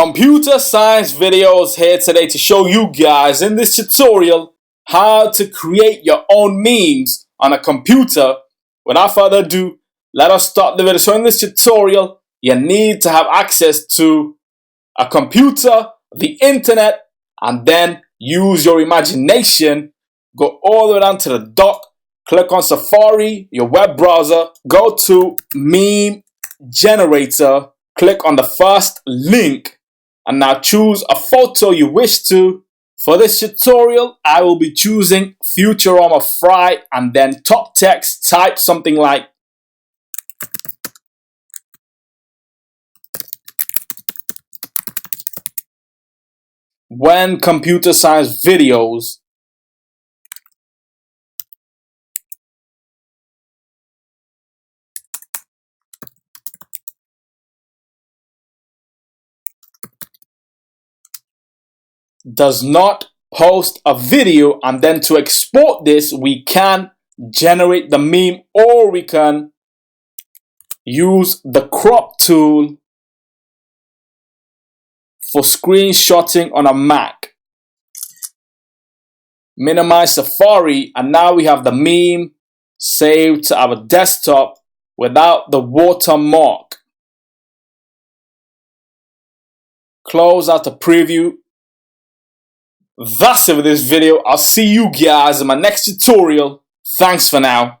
Computer science videos here today to show you guys in this tutorial how to create your own memes on a computer. Without further ado, let us start the video. So in this tutorial, you need to have access to a computer, the internet, and then use your imagination. Go all the way down to the dock, click on Safari, your web browser, go to meme generator, click on the first link, and now choose a photo you wish to. For this tutorial, I will be choosing Futurama Fry, and then top text, type something like when computer science videos does not post a video. And then to export this, we can generate the meme, or we can use the crop tool for screenshotting on a Mac. Minimize Safari, and now we have the meme saved to our desktop without the watermark. Close out the preview. That's it for this video. I'll see you guys in my next tutorial. Thanks for now.